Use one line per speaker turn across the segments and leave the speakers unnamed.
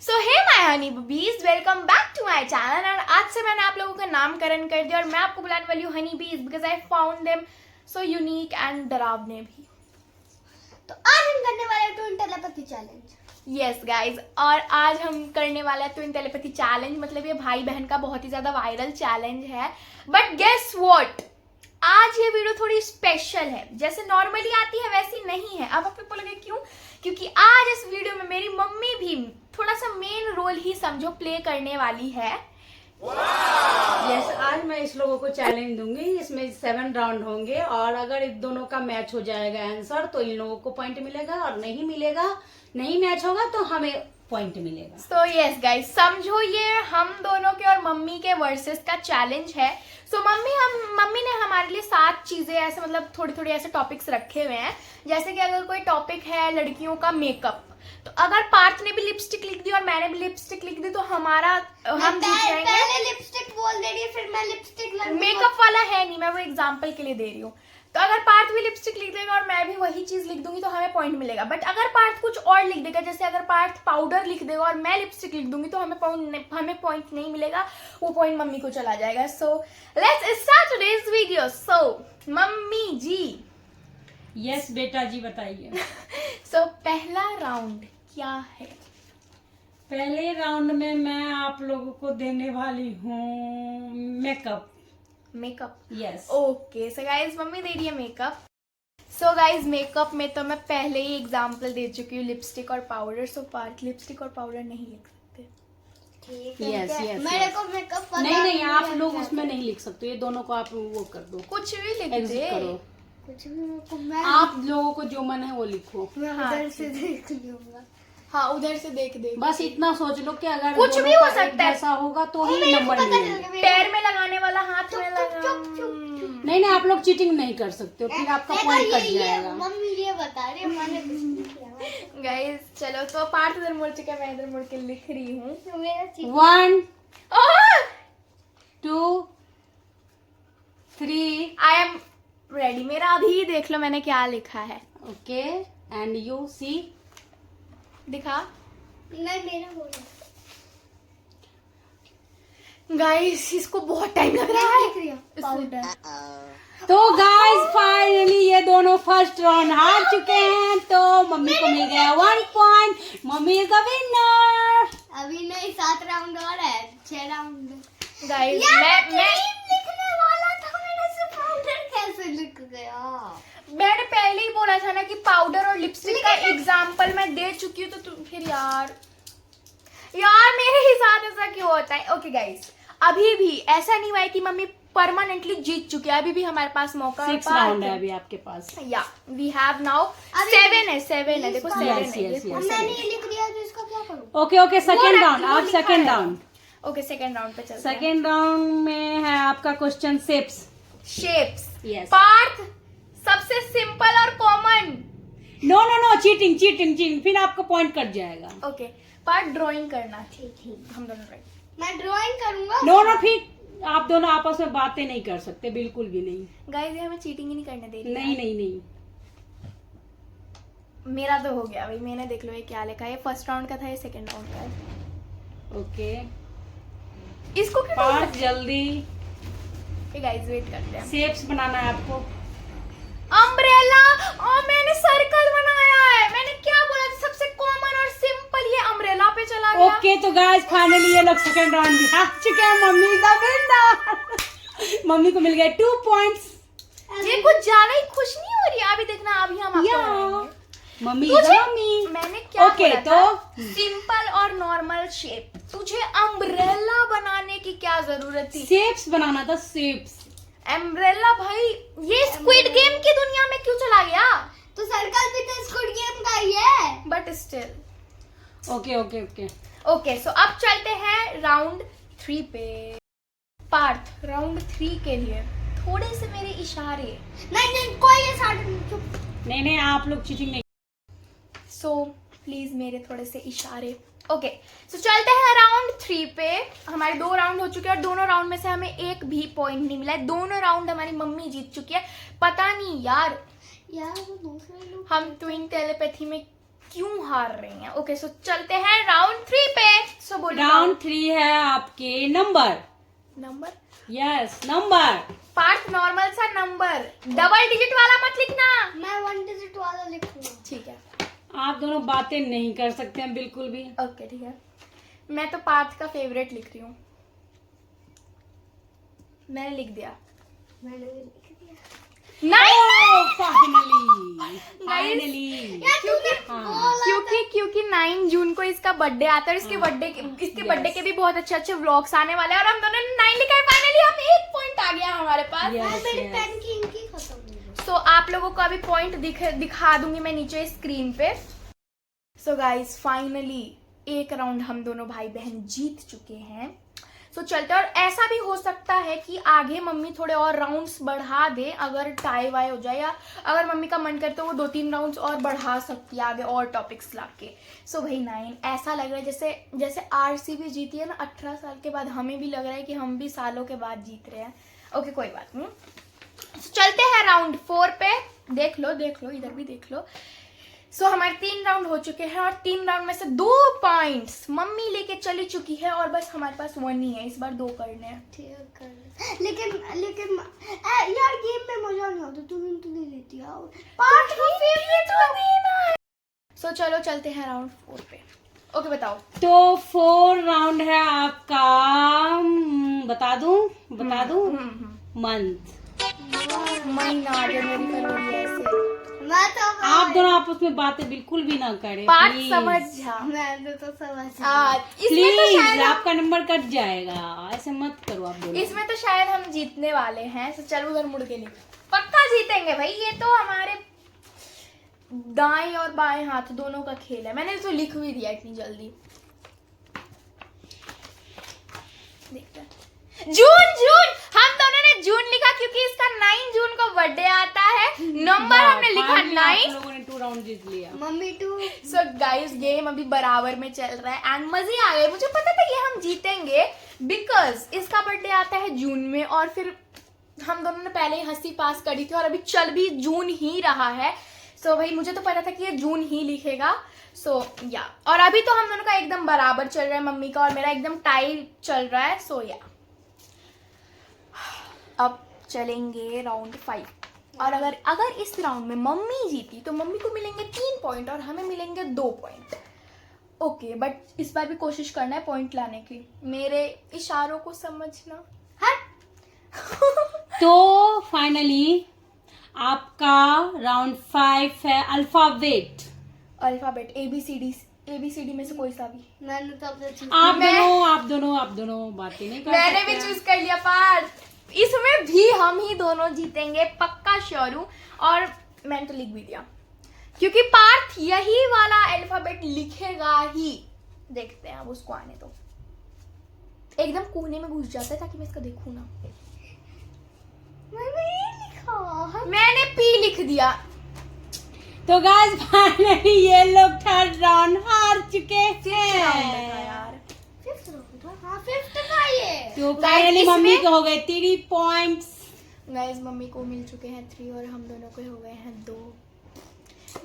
So hey my honey bees, welcome back to my channel. और आज से मैंने आप लोगों का नामकरण कर दिया और मैं आपको बुलाने वाली हूँ हनी बीज because I found them so unique and डरावने भी।
तो आज हम करने वाले हैं twin telepathy challenge.
Yes guys, और आज हम करने वाले हैं ट्विन टेलीपैथी चैलेंज। मतलब ये भाई बहन का बहुत ही ज्यादा वायरल चैलेंज है। बट गेस व्हाट, आज ये वीडियो थोड़ी स्पेशल है। जैसे नॉर्मली आती है वैसी नहीं है। अब आप बोलोगे क्यों? क्योंकि आज इस वीडियो में मेरी मम्मी भी थोड़ा सा मेन रोल ही समझो प्ले करने वाली है।
यस, आज मैं इस लोगों को चैलेंज दूंगी। इसमें 7 राउंड होंगे और अगर इन दोनों का मैच हो जाएगा आंसर तो इन लोगों को पॉइंट मिलेगा, और नहीं मिलेगा, नहीं मैच होगा तो हमें पॉइंट मिलेगा।
सो यस गाइस, समझो ये हम दोनों के और मम्मी के वर्सेस का चैलेंज है। सो मम्मी ने हमारे लिए 7 चीजें ऐसे मतलब थोड़ी थोड़ी ऐसे टॉपिक्स रखे हुए हैं। जैसे कि अगर कोई टॉपिक है लड़कियों का मेकअप, तो अगर पार्थ ने भी लिपस्टिक लिख दी और मैंने भी लिपस्टिक लिख दी तो हमारा हम जीत जाएंगे।
पहले लिपस्टिक बोल दे रही है, फिर मैं लिपस्टिक लग
मेकअप वाला है नहीं, मैं वो एग्जांपल के लिए दे रही हूँ। तो अगर पार्थ भी लिपस्टिक लिख देगा और मैं भी वही चीज लिख दूंगी तो हमें पॉइंट मिलेगा। बट अगर पार्थ कुछ और लिख देगा, जैसे अगर पार्थ पाउडर लिख देगा और मैं लिपस्टिक लिख दूंगी तो हमें पॉइंट नहीं मिलेगा, वो पॉइंट मम्मी को चला जाएगा। So let's start today's video. So mummy ji,
yes बेटा जी, बताइए।
सो पहला राउंड क्या है?
पहले राउंड में मैं आप लोगों को देने वाली हूँ makeup.
Makeup.
Yes.
Okay, so guys मम्मी दे रही है मेकअप। सो गाइज मेकअप में तो मैं पहले ही एग्जांपल दे चुकी हूँ, लिपस्टिक और पाउडर। सो पार्थ लिपस्टिक और पाउडर नहीं लिख सकते।
ठीक है।
Yes yes.
मेरे को मेकअप पता
नहीं, आप लोग उसमें नहीं लिख सकते। ये दोनों को आप वो कर दो,
कुछ भी लिख
एग्जिट
दे।
करो।
कुछ भी मेरे को मैं
आप लोगों को जो मन है वो लिखो।
हाँ,
उधर से देख लूंगा।
हाँ उधर से देख दे।
बस इतना सोच लो कि अगर
कुछ
दोनों
भी हो
का
सकता
एक
है।
जैसा होगा तो ही
मेरे को
नंबर
पता चल
मिलेंगे।
गया, मेरे
पैर में लगाने वाला, हाथ में लगा।
नहीं, आप लोग चीटिंग नहीं कर सकते हो, फिर आपका
देखो,
पॉइंट कट
ये
जाएगा।
मम्मी ये बता रही है, मैंने कुछ नहीं किया।
गाइस चलो, तो पार्थ इधर मुड़ चुका है, मैं इधर मुड़ के लिख रही हूँ।
तो मेरा चीज
1
ओह
2 3
आई एम रेडी। मेरा अभी देख लो मैंने क्या लिखा है।
Okay, and you see.
दिखा
नहीं, मेरा बोला
गाइस, इसको बहुत टाइम लग रहा है।
लिख रही हूँ पाउडर।
तो गाइस फाइनली ये दोनों फर्स्ट राउंड हार चुके हैं, तो मम्मी को मिल गया 1 point. Mummy is the winner.
अभी नहीं, 7 राउंड और है, 6 राउंड।
गाइस
मैं
मैं
लिखने वाला था, मैंने सिर्फ पाउडर कैसे लिख गया?
मैंने पहले ही बोला था ना कि पाउडर और लिपस्टिक का एग्जांपल मैं दे चुकी हूँ। तो तुम फिर यार मेरे ही साथ ऐसा क्यों होता है? ओके गाइस, अभी भी ऐसा नहीं हुआ है कि मम्मी परमानेंटली जीत चुकी है। अभी भी हमारे पास मौका
6 राउंड है अभी आपके पास।
या वी हैव नाउ 7 है देखो 7
Yes,
है।
yes, yes.
अब मैंने ये लिख दिया, तो इसका क्या करूँ?
Okay okay, second round.
वो
आप
लिखा
सेकेंड
है।
राउंड।
ओके सेकंड राउंड पे चलते हैं।
सेकेंड राउंड में है आपका question shapes.
Shapes.
Yes.
Parth सबसे सिंपल और कॉमन।
नो, चीटिंग, फिर आपका पॉइंट कट जाएगा।
ओके, पार्थ ड्राइंग करना।
ठीक,
हम दोनों ड्राइंग।
मैं ड्राइंग करूंगा।
नो, फिर आप दोनों आपस में बातें नहीं कर सकते, बिल्कुल भी नहीं।
गाइस ये हमें चीटिंग ही नहीं करने दे रही।
नहीं।
मेरा तो हो गया भाई, मैंने देख लो ये क्या लिखा है। ये फर्स्ट राउंड का था, ये सेकंड राउंड का है।
ओके,
इसको क्यों
पार्थ जल्दी।
गाइस वेट करते हैं।
शेप्स बनाना है आपको।
अम्ब्रेला। और मैंने सर्कल बनाया है। मैंने क्या बोला था? सबसे कॉमन और सिंपल, ये अम्ब्रेला पे चला गया।
ओके, तो गाइस फाइनली ये लोग सेकंड राउंड भी हार चुके हैं। Mummy the winner. मम्मी को मिल गए 2 पॉइंट्स।
ये कुछ ज्यादा ही खुश नहीं हो रही है। अभी देखना, अभी हम आपको बनाएंगे।
मम्मी
तुझे
मम्मी।
मैंने क्या
ओके,
बोला
तो
सिंपल और नॉर्मल शेप। तुझे अम्ब्रेला बनाने की क्या जरूरत थी?
शेप्स बनाना था, शेप्स।
अम्ब्रेला भाई, ये स्क्विड गेम की दुनिया में क्यों चला गया?
तो सर्कल भी तो स्क्विड गेम का ही है।
But still
okay.
ओके, सो अब चलते हैं राउंड 3 पे। पार्थ राउंड 3 के लिए थोड़े से मेरे इशारे।
नहीं, कोई ये साढ़े चुप।
नहीं, आप लोग चीटिंग नहीं।
सो प्लीज मेरे थोड़े से इशारे। ओके, सो चलते हैं राउंड 3 पे। हमारे 2 राउंड हो चुके हैं और दोनों राउंड में से हमें एक भी पॉइंट नहीं मिला है। दोनों राउंड हमारी मम्मी जीत चुकी है। पता नहीं यार
वो दूसरे लोग।
हम ट्विन टेलीपैथी में क्यों हार रही हैं? ओके सो चलते हैं राउंड 3 पे। सो बोलिए
राउंड 3 है आपके number.
Number.
Yes number.
Parth normal सा नंबर, डबल डिजिट वाला मत लिखना।
मैं 1 डिजिट वाला लिखूंगा।
ठीक है
आप दोनों बातें नहीं कर सकते हैं बिल्कुल भी।
ओके ठीक है। मैं तो पार्थ का फेवरेट लिख रही हूँ। मैंने लिख दिया
मैंने भी लिख दिया।
नाइन।
फाइनली
यार तूने
हाँ।
बोला
क्योंकि 9 जून को इसका बर्थडे आता है और इसके बर्थडे के भी बहुत अच्छे व्लॉग्स आने वाले हैं और हम दोनों ने 9 लिखा है। फाइनली हम 1 पॉइंट आ गया हमारे पास।
Yes,
मेरी
yes.
पेन की इंक ही खत्म हो गई।
सो आप लोगों को अभी पॉइंट दिखा दूंगी मैं नीचे स्क्रीन पे। सो गाइस फाइनली एक राउंड हम दोनों भाई बहन जीत चुके हैं। सो चलते हैं। और ऐसा भी हो सकता है कि आगे मम्मी थोड़े और राउंड्स बढ़ा दे, अगर टाई वाई हो जाए या अगर मम्मी का मन करे तो वो 2-3 राउंड्स और बढ़ा सकती है आगे और टॉपिक्स ला के। सो भाई 9 ऐसा लग रहा है जैसे आरसीबी जीती है ना 18 साल के बाद, हमें भी लग रहा है कि हम भी सालों के बाद जीत रहे हैं। ओके कोई बात नहीं। चलते हैं राउंड 4 पे। देख लो इधर भी देख लो। सो हमारे 3 राउंड हो चुके हैं और 3 राउंड में से 2 पॉइंट्स मम्मी लेके चली चुकी है और बस हमारे पास 1 ही है। इस बार 2 करने हैं।
ठीक कर। लेकिन यार गेम में मजा नहीं आता। तू नहीं लेती यार।
पार्ट का फेवरेट है। सो चलो चलते हैं राउंड 4 पे। ओके बताओ।
तो 4 राउंड है आपका। बता दूं मंथ।
महीना, जनवरी, फरवरी ऐसे।
मैं तो
आप दोनों आपस में बातें बिल्कुल भी ना करें
पार्ट
प्लीज।
समझ जा।
मैं तो समझ
इसमें तो
प्लीज
शायद
आपका नंबर कट जाएगा। ऐसे मत करो आप दोनों।
इसमें तो शायद हम जीतने वाले हैं। तो चलो उधर मुड़ के लिख। पक्का जीतेंगे भाई, ये तो हमारे दाएं और बाएं हाथ दोनों का खेल है। मैंने तो लिख भी दिया इतनी जल्दी। देखते हैं। जून हम दोनों ने जून लिखा क्योंकि इसका 9 जून को बर्थडे आता है। नंबर हमने लिखा 9।
आप लोगों ने 2 राउंड जीत लिया।
Mummy two.
So guys game अभी बराबर में चल रहा है एंड मजे आ गए। मुझे पता था ये हम जीतेंगे बिकॉज इसका बर्थडे आता है जून में और फिर हम दोनों ने पहले ही हंसी पास करी थी और अभी चल भी जून ही रहा है। सो भाई मुझे तो पता था कि ये जून ही लिखेगा। सो या और अभी तो हम दोनों का एकदम बराबर चल रहा है, मम्मी का और मेरा एकदम टाई चल रहा है। सो या अब चलेंगे राउंड 5 और अगर इस राउंड में मम्मी जीती तो मम्मी को मिलेंगे 3 पॉइंट और हमें मिलेंगे 2 पॉइंट। ओके बट इस बार भी कोशिश करना है पॉइंट लाने की। मेरे इशारों को समझना।
तो फाइनली आपका राउंड 5 है अल्फाबेट।
अल्फाबेट ABCD में से कोई सा भी।
मैंने तो अपने चीज
आप दोनों बातें नहीं कर
मैंने भी
सकते।
चूज कर लिया पार्थ। इसमें भी हम ही दोनों जीतेंगे पक्का श्योर हूं। और मैंने तो लिख भी दिया क्योंकि पार्थ यही वाला अल्फाबेट लिखेगा ही। देखते हैं अब उसको आने तो। एकदम कोने में घुस जाता है ताकि मैं इसका देखूं ना।
मैंने ये लिखा।
मैंने P लिख दिया।
तो गाइस फाइनली ये लोग 3rd राउंड हार चुके हैं।
यार
5th राउंड था। हाँ 5th था ये।
तो
Guys,
फाइनली मम्मी
इसमें-
के हो गए 3 पॉइंट्स।
गाइस मम्मी को मिल चुके हैं 3 और हम दोनों को हो गए हैं 2।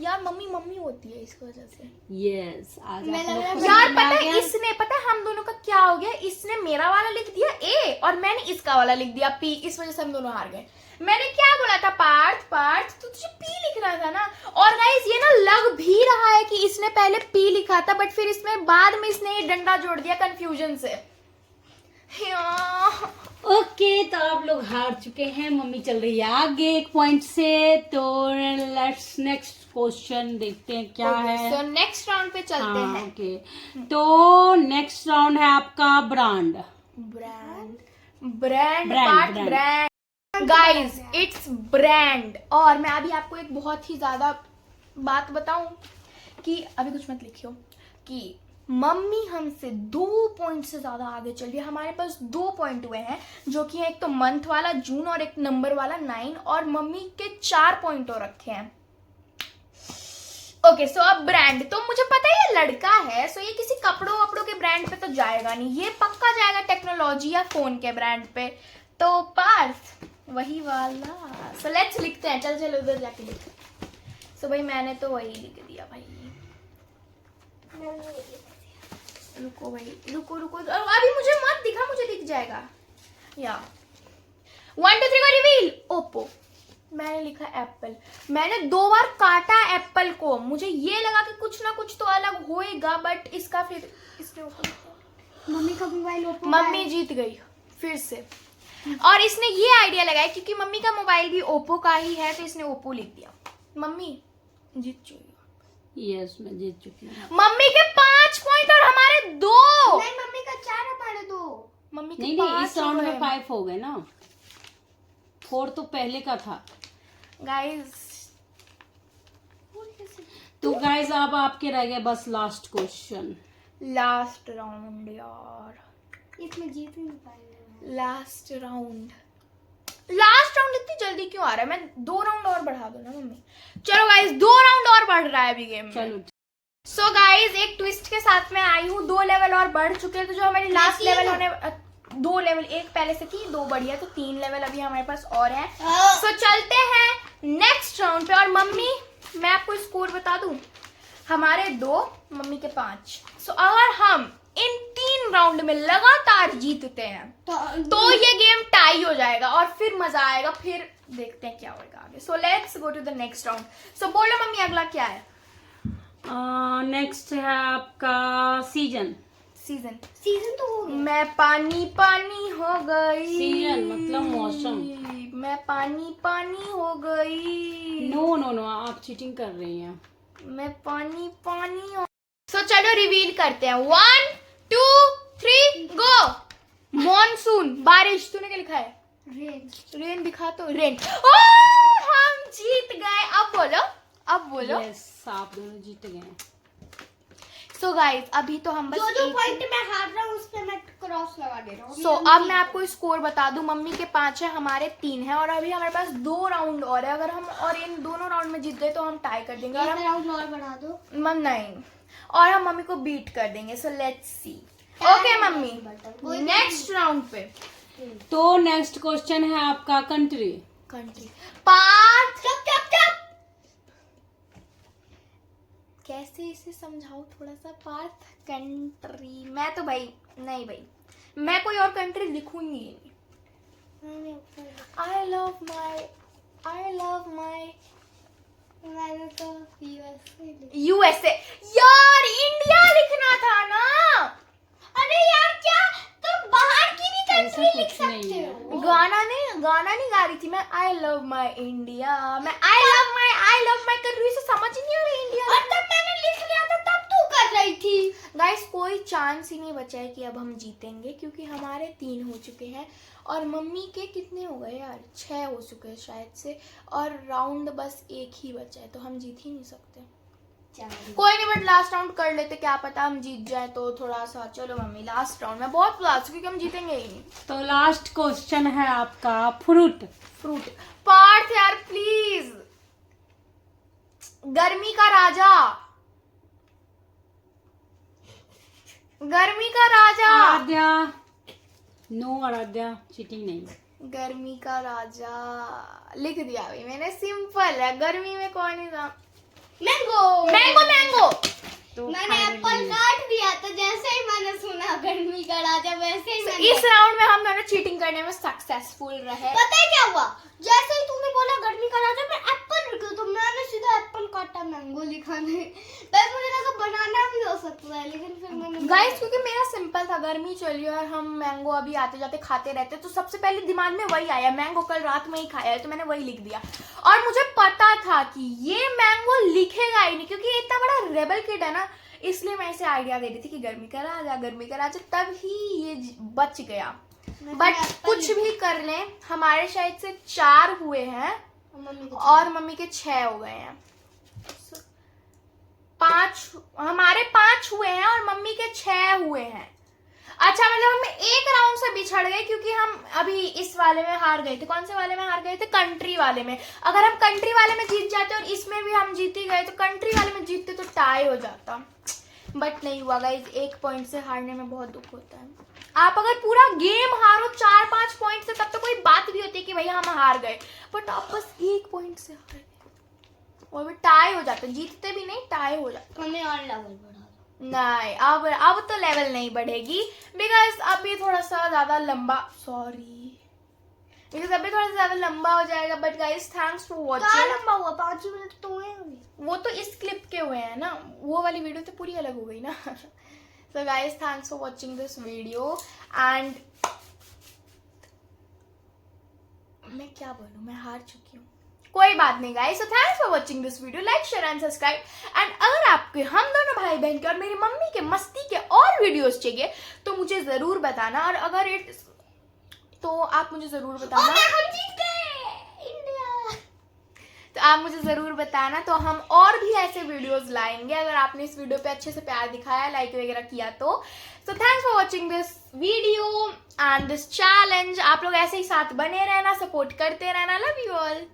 यार मम्मी होती है इस वजह से।
यस आज
मैं
आप
लग
लोग
रहा है-
को
यार
समझ में आ
पता
गया?
है इसने पता है हम दोनों का क्या हो गया। इसने मेरा वाला लिख दिया A और मैंने इसका वाला लिख दिया P। इस वजह से हम दोनों हार गए। मैंने क्या बोला था पार्थ तो तुझे P लिखना था ना। और गाइस ये ना लग भी रहा है कि इसने पहले P लिखा था बट फिर इसमें बाद में इसने ये डंडा जोड़ दिया कंफ्यूजन से।
ओके तो आप लोग हार चुके हैं। मम्मी चल रही है आगे 1 पॉइंट से। तो लेट्स नेक्स्ट क्वेश्चन देखते हैं क्या है।
सो नेक्स्ट राउंड पे चलते हैं।
ओके तो नेक्स्ट राउंड है आपका brand.
Brand guys it's brand. और मैं अभी आपको एक बहुत ही ज्यादा बात बताऊं कि अभी कुछ मत लिखियो कि मम्मी हमसे 2 पॉइंट से ज्यादा आगे चल रही है। हमारे पास 2 पॉइंट हुए हैं जो कि एक तो मंथ वाला जून और एक नंबर वाला 9 और मम्मी के 4 पॉइंट और रखे हैं। ओके सो अब ब्रांड तो मुझे पता है ये लड़का है सो ये किसी कपड़ों के ब्रांड पे तो जाएगा नहीं। ये पक्का जाएगा टेक्नोलॉजी या फोन के ब्रांड पे। तो पार्थ वही वाला। सो लेट्स लिखते हैं। चल उधर जाके लिख। सो भाई मैंने तो वही लिख दिया भाई। रुको भाई, रुको रुको, अभी मुझे मत दिखा, मुझे दिख जाएगा। या 1 2 3 को रिवील। ओप्पो। मैंने लिखा एप्पल। मैंने 2 बार काटा एप्पल को, मुझे ये लगा कि कुछ ना कुछ तो अलग होएगा, बट इसका फिर इसने ओप्पो लिखा।
मम्मी का मोबाइल ओप्पो।
मम्मी जीत गई फिर से। और इसने ये आइडिया लगाया क्योंकि मम्मी का मोबाइल भी ओप्पो का ही है, तो इसने ओप्पो लिख दिया। मम्मी जीत चुकी।
यस, मैं जीत चुकी हूँ।
मम्मी के 5 पॉइंट और हमारे 2।
नहीं, मम्मी का 4 हमारे 2।
मम्मी के
नहीं,
5
इस राउंड में 5 हो गए ना, 4 तो पहले का था।
गाइस।
तो गाइस अब आपके रह गए बस लास्ट क्वेश्चन।
लास्ट राउंड यार,
इसमें जीत ही नहीं पाएंगे।
लास्ट राउंड इतनी जल्दी क्यों आ रहा है? मैं 2 राउंड और बढ़ा दूं ना मम्मी। चलो गाइस, 2 राउंड और बढ़ रहा है अभी गेम में।
चलो।
सो गाइस, एक ट्विस्ट के साथ मैं आई हूँ। 2 लेवल और बढ़ चुके हैं, तो जो हमारी लास्ट लेवल होने 2 लेवल, एक पहले से थी, 2 बढ़ी है, तो 3 लेवल अभी हमारे पास और है। सो चलते हैं नेक्स्ट राउंड पे। और मम्मी, मैं आपको स्कोर बता दूं, हमारे 2, मम्मी के 5। सो अगर हम इन 3 राउंड में लगातार जीतते हैं तो ये गेम टाई हो जाएगा और फिर मजा आएगा। फिर देखते हैं क्या होगा आगे। So let's go to the next round. So बोलो मम्मी, अगला क्या है?
नेक्स्ट है आपका सीजन
तो हो गया।
मैं पानी पानी हो गई।
सीजन मतलब मौसम।
मैं पानी पानी हो गई।
नो, आप चीटिंग कर रही हैं।
मैं पानी पानी हो। सो चलो रिवील करते हैं। 1 2 3 गो। मॉनसून, बारिश। तूने क्या लिखा है? रेन दिखा तो। रेन। हम जीत गए। अब बोलो।
यस, आप दोनों जीत गए।
सो गाइस, अभी तो हम बस
जो पॉइंट मैं हार रहा हूँ उस पे मैं क्रॉस लगा दे रहा हूँ।
सो अब मैं आपको स्कोर बता दूं। मम्मी के 5 है, हमारे 3 है, और अभी हमारे पास 2 राउंड और है। अगर हम और इन दोनों राउंड में जीत गए तो हम टाई कर देंगे। और हम
राउंड और बढ़ा दो।
नहीं, और हम मम्मी को बीट कर देंगे। So let's see. Okay mummy, next round पे।
तो नेक्स्ट क्वेश्चन है आपका कंट्री।
पार्थ। कैसे इसे समझाऊं थोड़ा सा? पार्थ कंट्री। मैं तो भाई नहीं भाई, मैं कोई और कंट्री लिखूंगी नहीं। आई लव माई
मैंने तो
यूएसए। यार इंडिया लिखना था ना।
अरे यार, क्या तुम बाहर की भी
ऐसा
कंट्री लिख
कुछ नहीं
सकते
है।
हो?
गाना नहीं गा रही थी मैं। I love my India. मैं आई लव माई कंट्री से समझ ही नहीं आ रही इंडिया।
और तब मैंने लिख लिया था, तब तू कर रही थी।
गाइस, कोई चांस ही नहीं बचा है कि अब हम जीतेंगे, क्योंकि हमारे 3 हो चुके हैं और मम्मी के कितने हो गए यार? 6 हो चुके हैं शायद से, और राउंड बस एक ही बचा है, तो हम जीत ही नहीं सकते। कोई नहीं, बट लास्ट राउंड कर लेते, क्या पता हम जीत जाए तो थोड़ा सा। चलो मम्मी, लास्ट राउंड में बहुत लास्ट, क्योंकि हम जीतेंगे ही नहीं।
तो लास्ट क्वेश्चन है आपका फ्रूट।
पार्थ यार प्लीज। गर्मी का राजा।
आराध्या। नो आराध्या, चीटिंग नहीं।
गर्मी का राजा लिख दिया अभी मैंने। सिंपल है, गर्मी में कौन ही था? मैंगो।
तो
मैंने एप्पल काट दिया, तो जैसे ही मैंने सुना गर्मी का राजा, वैसे ही मैंने।
इस राउंड में हम दोनों चीटिंग करने में सक्सेसफुल रहे।
पता है क्या हुआ? जैसे ही तूने बोला गर्मी का राजा, मैं एप्पल लिखा, तो मैंने सीधा एप्पल काटा, मैंगो लिखा नहीं। बस मुझे लगा बनाना भी हो सकता है, लेकिन फिर मैंने
गाइस, क्योंकि मेरा सिंपल था, गर्मी चल रही है और हम मैंगो अभी आते जाते खाते रहते, तो सबसे पहले दिमाग में वही आया। मैंगो कल रात में ही खाया है, तो मैंने वही लिख दिया। और मुझे पता था कि ये मैंगो लिखेगा ही नहीं, क्योंकि इतना बड़ा रेबल किड है ना, इसलिए मैं इसे आइडिया दे रही थी कि गर्मी का राजा, तब ही ये बच गया। बट कुछ भी कर लें, हमारे शायद से 4 हुए हैं और मम्मी के 6 हो गए हैं। 5 हमारे 5 हुए हैं और मम्मी के 6 हुए हैं। अच्छा, मतलब हम एक राउंड से बिछड़ गए, क्योंकि हम अभी इस वाले में हार गए थे। कौन से वाले में हार गए थे? कंट्री वाले में। अगर हम कंट्री वाले में जीत जाते और इसमें भी हम जीत ही गए, तो कंट्री वाले में जीतते तो टाई हो जाता। बट नहीं हुआ गाइस। 1 पॉइंट से हारने में बहुत दुख होता है। आप अगर पूरा गेम हारो 4-5 पॉइंट से, तब तो कोई बात भी होती है कि भैया हम हार गए, बट आप बस 1 पॉइंट से हार गए और टाई हो जाता। जीतते भी नहीं, टाई हो जाता।
हमें और लेवल बढ़ा दो।
नहीं, अब तो लेवल नहीं बढ़ेगी बिकॉज अब ये थोड़ा सा ज्यादा लंबा, बिकॉज अभी थोड़ा सा ज्यादा लंबा हो जाएगा। बट गाइस थैंक्स फॉर
कहाँ
वॉचिंग।
लंबा हुआ? 5 ही मिनट तो हुए अभी।
वो तो इस क्लिप के हुए हैं ना, वो वाली वीडियो तो पूरी अलग हो गई ना। So guys thanks for watching this video and मैं क्या बोलूं, मैं हार चुकी हूँ। कोई बात नहीं guys, so thanks for watching this video, like share and subscribe. And अगर आपके हम दोनों भाई बहन के और मेरी मम्मी के मस्ती के और वीडियोस चाहिए तो मुझे जरूर बताना। और अगर तो आप मुझे जरूर बताना।
हम जीत गए इंडिया।
तो आप मुझे ज़रूर बताना, तो हम और भी ऐसे वीडियोस लाएंगे अगर आपने इस वीडियो पे अच्छे से प्यार दिखाया, लाइक वगैरह किया तो। So thanks for watching this video and this challenge. आप लोग ऐसे ही साथ बने रहना, सपोर्ट करते रहना। Love you all.